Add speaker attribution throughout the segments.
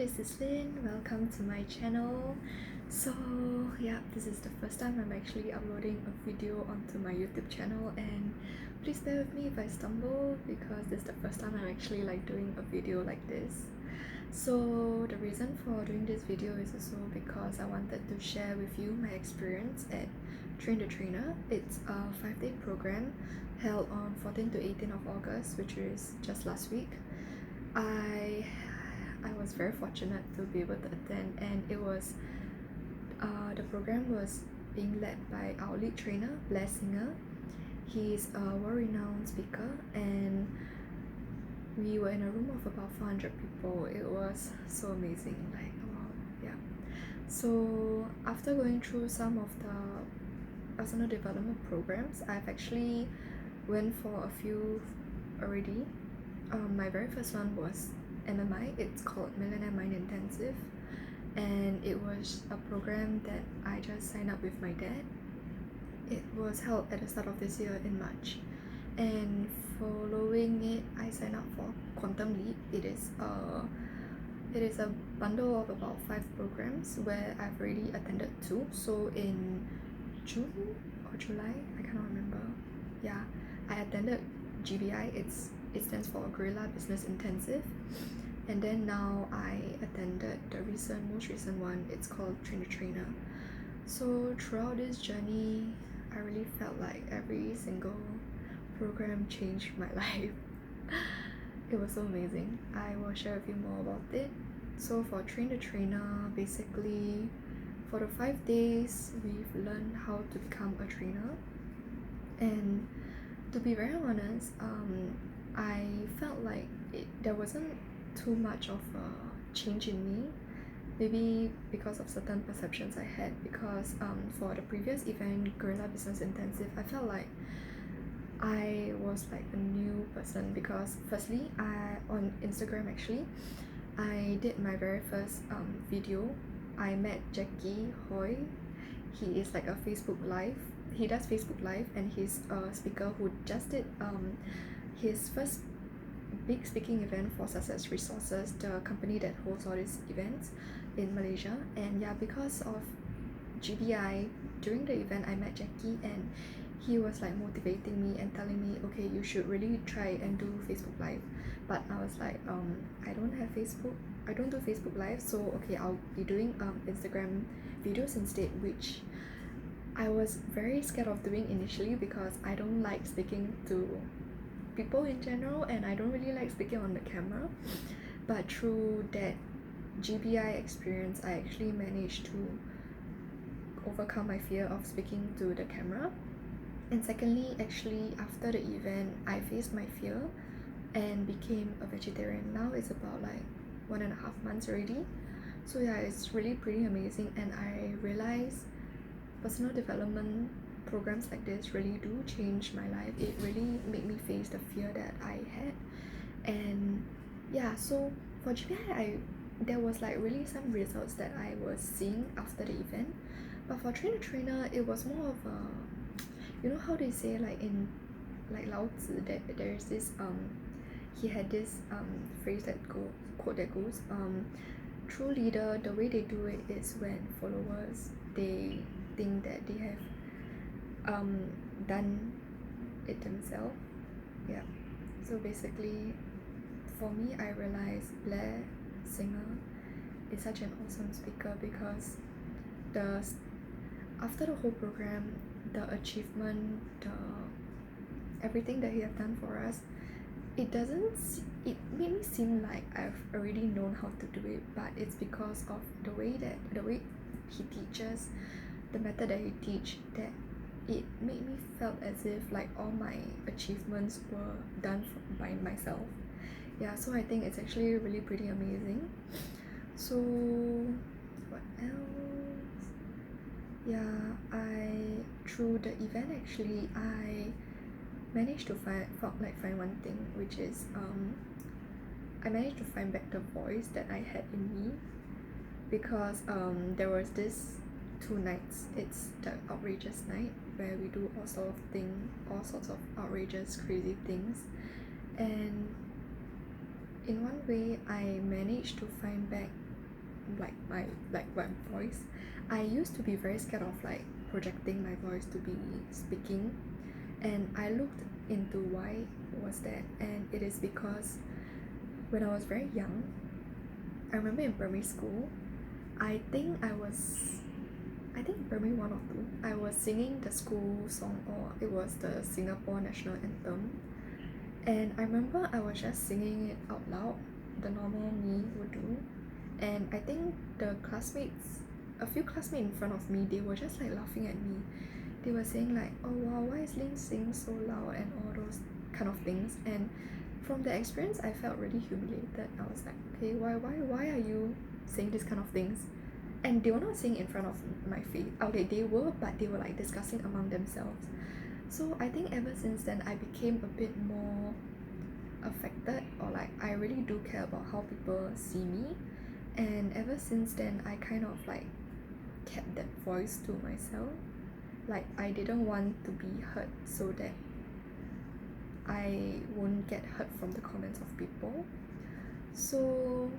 Speaker 1: this is Lynn. Welcome to my channel. So yeah, this is the first time I'm actually uploading a video onto my YouTube channel, and please bear with me if I stumble because this is the first time I'm actually doing a video like this. So the reason for doing this video is also because I wanted to share with you my experience at Train the Trainer. It's a 5-day program held on 14 to 18 of August, which is just last week. I was very fortunate to be able to attend, and the program was being led by our lead trainer, Blair Singer. He's a world-renowned speaker, and we were in a room of about 400 people. It was so amazing, wow, yeah. So after going through some of the personal development programs, I've actually went for a few already. My very first one was MMI. It's called Millionaire Mind Intensive, and it was a program that I just signed up with my dad. It was held at the start of this year in March, and following it I signed up for Quantum Leap. It is a bundle of about 5 programs where I've already attended 2. So in June or July, I cannot remember, yeah, I attended GBI. It stands for Guerrilla Business Intensive, and then now I attended the most recent one. It's called Train the Trainer. So throughout this journey, I really felt like every single program changed my life. It was so amazing. I will share with you more about it. So for Train the Trainer, basically for the 5 days, we've learned how to become a trainer. And to be very honest, I felt like there wasn't too much of a change in me, maybe because of certain perceptions I had, because for the previous event, Guerrilla Business Intensive, I felt like I was like a new person, because firstly, on Instagram actually, I did my very first video. I met Jackie Hoy. He is like a Facebook Live. He does Facebook Live, and he's a speaker who just did his first big speaking event for Success Resources, the company that holds all these events in Malaysia. And yeah, because of GBI, during the event I met Jackie, and he was like motivating me and telling me, okay, you should really try and do Facebook Live. But I was like, I don't do Facebook Live, so okay, I'll be doing Instagram videos instead, which I was very scared of doing initially because I don't like speaking to people in general, and I don't really like speaking on the camera. But through that GBI experience, I actually managed to overcome my fear of speaking to the camera. And secondly, actually after the event, I faced my fear and became a vegetarian. Now it's about 1.5 months already. So yeah, it's really pretty amazing, and I realized personal development programs like this really do change my life. It really made me face the fear that I had. And yeah, so for GPI, there was really some results that I was seeing after the event. But for Train the Trainer, it was more of a, you know how they say in Lao Tzu, that there's this he had this quote that goes, true leader, the way they do it is when followers, they think that they have done it themselves. Yeah. So basically, for me, I realized Blair Singer is such an awesome speaker, because after the whole program, the achievement, everything that he have done for us, it made me seem like I've already known how to do it, but it's because of the way he teaches, the method that he teach, that it made me felt as if all my achievements were done by myself. Yeah, so I think it's actually really pretty amazing. So what else? Yeah, through the event actually, I managed to find one thing, which is I managed to find back the voice that I had in me, because there was this 2 nights. It's the outrageous night, where we do all sorts of outrageous, crazy things, and in one way I managed to find back my voice. I used to be very scared of like projecting my voice to be speaking, and I looked into why was that, and it is because when I was very young, I remember in primary school, I think primary 1 or 2, I was singing the school song, or it was the Singapore national anthem, and I remember I was just singing it out loud, the normal me would do, and I think a few classmates in front of me, they were just like laughing at me. They were saying like, oh wow, why is Lin singing so loud and all those kind of things. And from the experience, I felt really humiliated. I was like, okay, why are you saying these kind of things? And they were not saying in front of my face. Okay, they were, but they were like discussing among themselves. So I think ever since then, I became a bit more affected, or like I really do care about how people see me. And ever since then, I kind of like kept that voice to myself. Like I didn't want to be hurt, so that I won't get hurt from the comments of people. So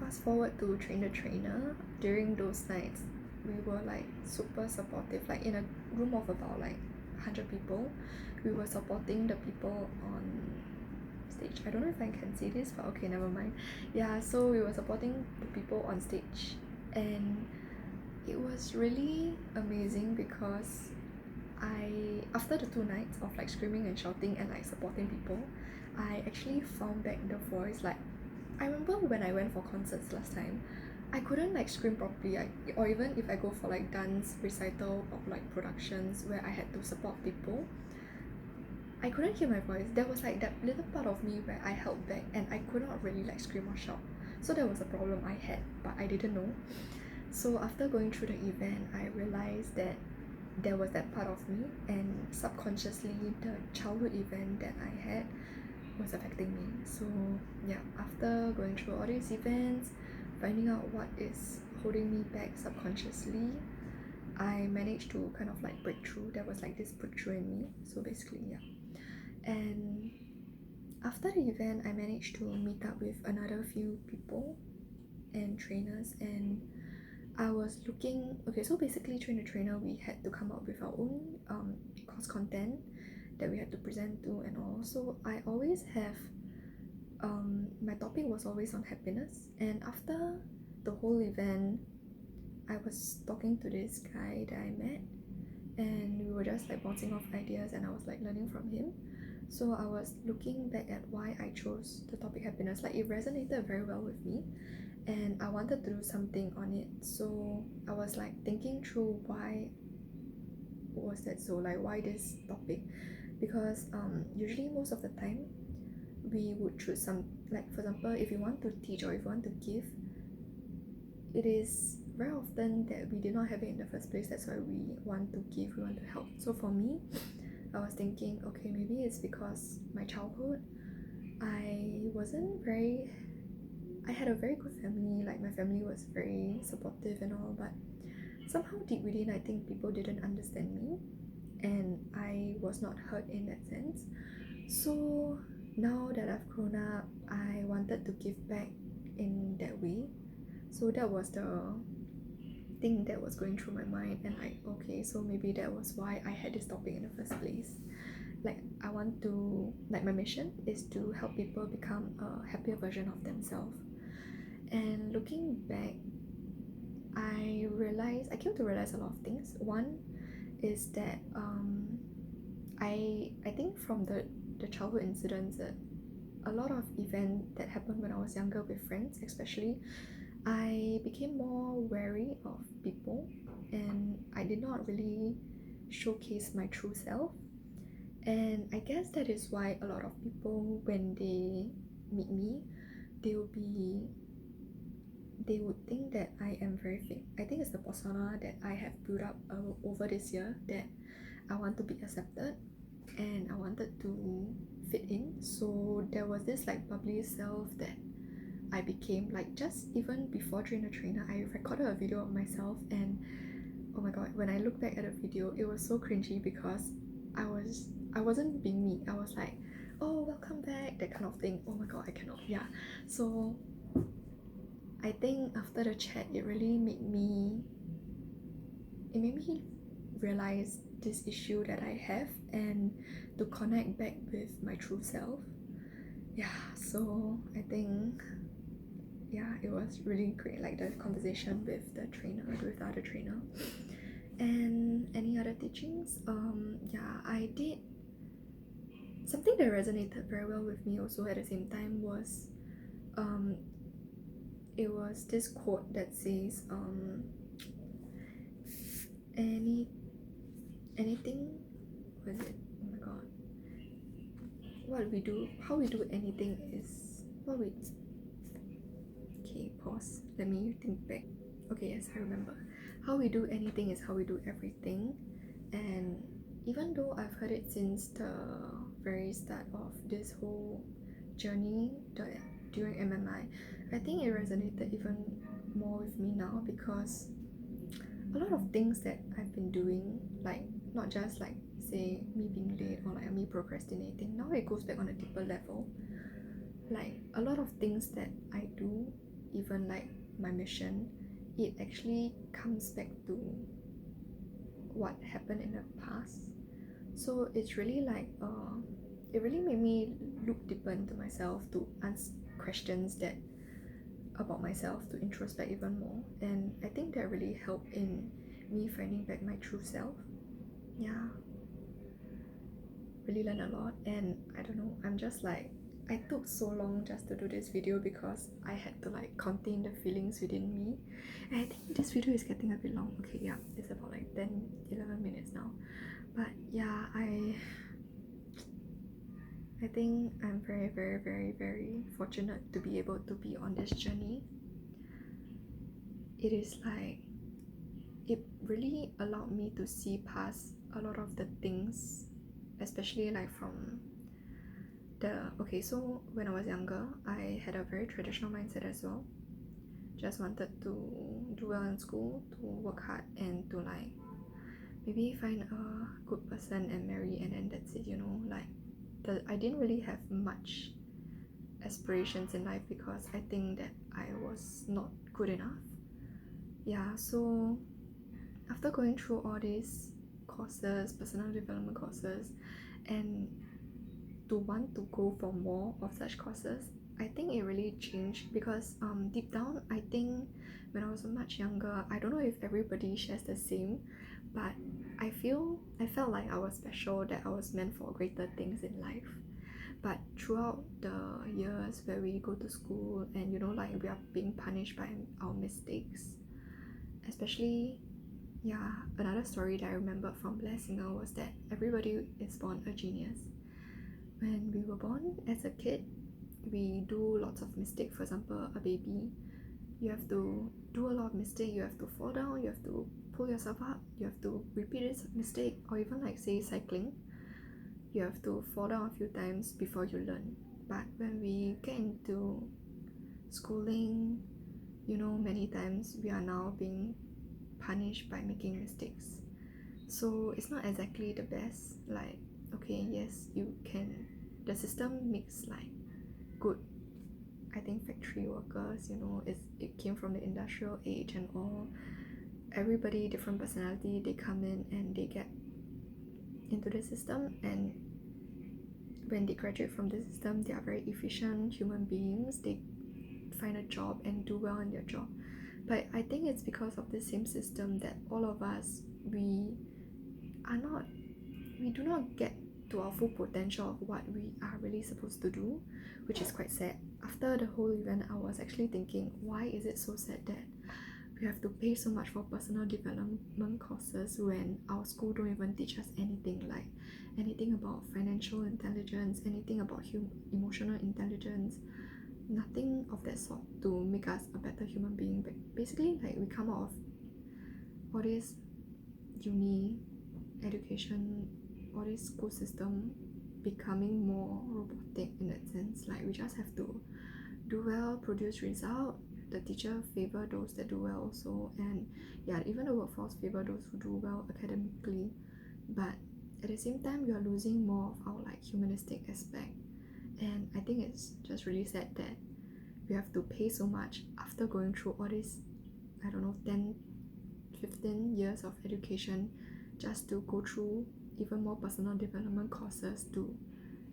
Speaker 1: fast forward to Train the Trainer. During those nights, we were like super supportive. Like in a room of about like 100 people, we were supporting the people on stage. I don't know if I can say this, but okay, never mind. Yeah, so we were supporting the people on stage, and it was really amazing because after the 2 nights of like screaming and shouting and like supporting people, I actually found back the voice. Like I remember when I went for concerts last time, I couldn't like scream properly, or even if I go for like dance recital or like productions where I had to support people, I couldn't hear my voice. There was like that little part of me where I held back and I could not really like scream or shout. So that was a problem I had, but I didn't know. So after going through the event, I realized that there was that part of me, and subconsciously the childhood event that I had was affecting me. So yeah, after going through all these events, finding out what is holding me back subconsciously, I managed to kind of like break through. There was like this breakthrough in me. So basically, yeah. And after the event, I managed to meet up with another few people and trainers, and I was looking. Okay, so basically Train the Trainer, we had to come up with our own course content that we had to present to and all. So I always have my topic was always on happiness, and after the whole event, I was talking to this guy that I met, and we were just like bouncing off ideas, and I was like learning from him. So I was looking back at why I chose the topic happiness. Like it resonated very well with me, and I wanted to do something on it. So I was like thinking through why was that, so like why this topic, because usually most of the time we would choose some, like for example, if you want to teach or if you want to give, it is very often that we did not have it in the first place. That's why we want to give, we want to help. So for me, I was thinking, okay, maybe it's because my childhood, I had a very good family. Like my family was very supportive and all, but somehow deep within, I think people didn't understand me, and I was not hurt in that sense. So now that I've grown up, I wanted to give back in that way. So that was the thing that was going through my mind, and like, okay, so maybe that was why I had this topic in the first place. Like I want to, like my mission is to help people become a happier version of themselves. And looking back, I came to realize a lot of things. One is that I think from the childhood incidents, that a lot of events that happened when I was younger with friends especially, I became more wary of people, and I did not really showcase my true self. And I guess that is why a lot of people, when they meet me, they will be they would think that I am very fake. I think it's the persona that I have built up over this year, that I want to be accepted and I wanted to fit in. So there was this like bubbly self that I became. Like just even before Train the Trainer, I recorded a video of myself, and oh my god, when I look back at the video, it was so cringy because I wasn't being me. I was like, oh welcome back, that kind of thing. Oh my god, I cannot. Yeah. So I I think after the chat, it made me realize this issue that I have and to connect back with my true self. Yeah, so I think it was really great, like the conversation with the other trainer. And any other teachings? I did something that resonated very well with me also at the same time was it was this quote that says anything was it oh my god how we do anything is what we okay, pause, let me think back. Okay, yes, I remember. How we do anything is how we do everything. And even though I've heard it since the very start of this whole journey during I think it resonated even more with me now, because a lot of things that I've been doing, like not just like say me being late or like me procrastinating, now it goes back on a deeper level. Like a lot of things that I do, even like my mission, it actually comes back to what happened in the past. So it's really like it really made me look deeper into myself, to ask questions that about myself, to introspect even more. And I think that really helped in me finding back my true self. Yeah, really learned a lot. And I don't know, I'm just like, I took so long just to do this video because I had to like contain the feelings within me. And I think this video is getting a bit long. Okay, yeah, it's about like 10-11 minutes now. But yeah, I think I'm very, very, very, very fortunate to be able to be on this journey. It is like, it really allowed me to see past a lot of the things, especially like from so when I was younger, I had a very traditional mindset as well. Just wanted to do well in school, to work hard, and to like maybe find a good person and marry, and then that's it, like I didn't really have much aspirations in life because I think that I was not good enough. Yeah, so after going through all these courses, personal development courses, and to want to go for more of such courses, I think it really changed because deep down, I think when I was much younger, I don't know if everybody shares the same, but I felt like I was special, that I was meant for greater things in life. But throughout the years where we go to school and like we are being punished by our mistakes, especially another story that I remember from Blair Singer was that everybody is born a genius. When we were born as a kid, we do lots of mistakes. For example, a baby, you have to do a lot of mistakes. You have to fall down, you have to pull yourself up, you have to repeat this mistake. Or even like say cycling, you have to fall down a few times before you learn. But when we get into schooling, many times we are now being punished by making mistakes. So it's not exactly the best. Like, okay, yes, you can, the system makes like good, I think, factory workers, it came from the industrial age and all. Everybody different personality, they come in and they get into the system, and when they graduate from the system, they are very efficient human beings. They find a job and do well in their job. But I think it's because of the same system that all of us, we do not get to our full potential of what we are really supposed to do, which is quite sad. After the whole event, I was actually thinking, why is it so sad that we have to pay so much for personal development courses when our school don't even teach us anything, like anything about financial intelligence, anything about emotional intelligence, nothing of that sort to make us a better human being. But basically, like, we come out of all this uni education, all this school system becoming more robotic in that sense. Like, we just have to do well, produce result, the teacher favor those that do well also, and even the workforce favor those who do well academically. But at the same time, we are losing more of our like humanistic aspect. And I think it's just really sad that we have to pay so much after going through all this, I don't know, 10 15 years of education just to go through even more personal development courses to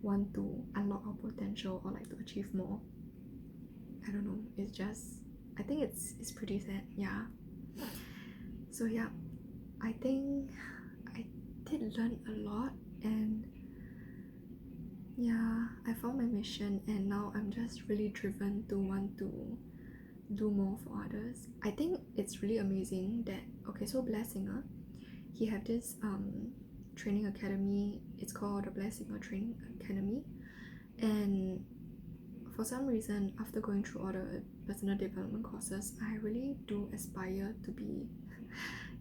Speaker 1: want to unlock our potential or like to achieve more. I don't know, it's just, I think it's pretty sad. Yeah, so yeah, I think I did learn a lot, and yeah, I found my mission, and now I'm just really driven to want to do more for others. I think it's really amazing that, okay, so Blair Singer, he have this training academy. It's called the Blair Singer Training Academy, and for some reason, after going through all the personal development courses, I really do aspire to be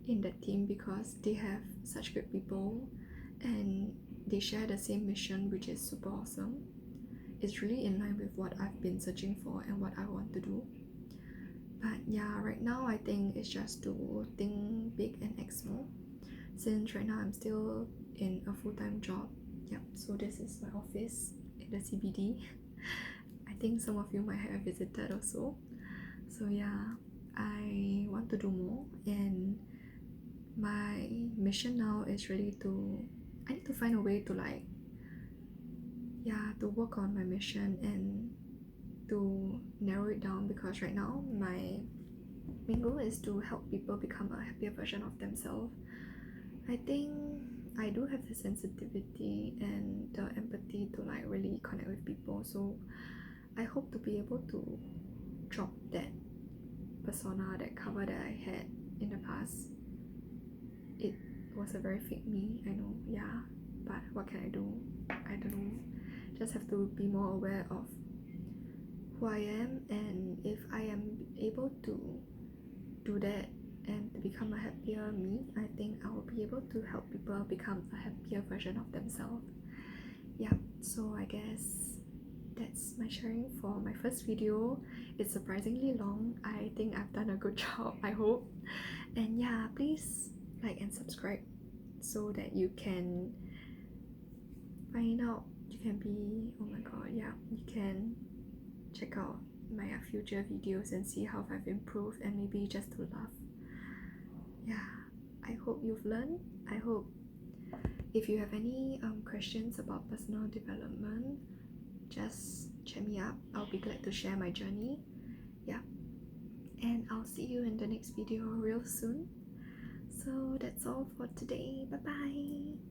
Speaker 1: in that team because they have such good people and they share the same mission, which is super awesome. It's really in line with what I've been searching for and what I want to do. But yeah, right now I think it's just to think big and act small, since right now I'm still in a full-time job. Yep, so this is my office in the CBD. I think some of you might have visited also. So yeah, I want to do more, and my mission now is really to, I need to find a way to like, yeah, to work on my mission and to narrow it down, because right now my main goal is to help people become a happier version of themselves. I think I do have the sensitivity and the empathy to like really connect with people, so I hope to be able to drop that persona, that cover that I had in the past. It was a very fake me, I know, yeah, but what can I do? I don't know, just have to be more aware of who I am, and if I am able to do that and to become a happier me, I think I will be able to help people become a happier version of themselves. Yeah, so I guess that's my sharing for my first video. It's surprisingly long. I think I've done a good job, I hope. And yeah, please like and subscribe so that you can find out, you can be, oh my god, yeah, you can check out my future videos and see how I've improved, and maybe just to laugh. Yeah, I hope you've learned. I hope if you have any questions about personal development, just chat me up. I'll be glad to share my journey. Yeah, and I'll see you in the next video real soon. So that's all for today. Bye bye.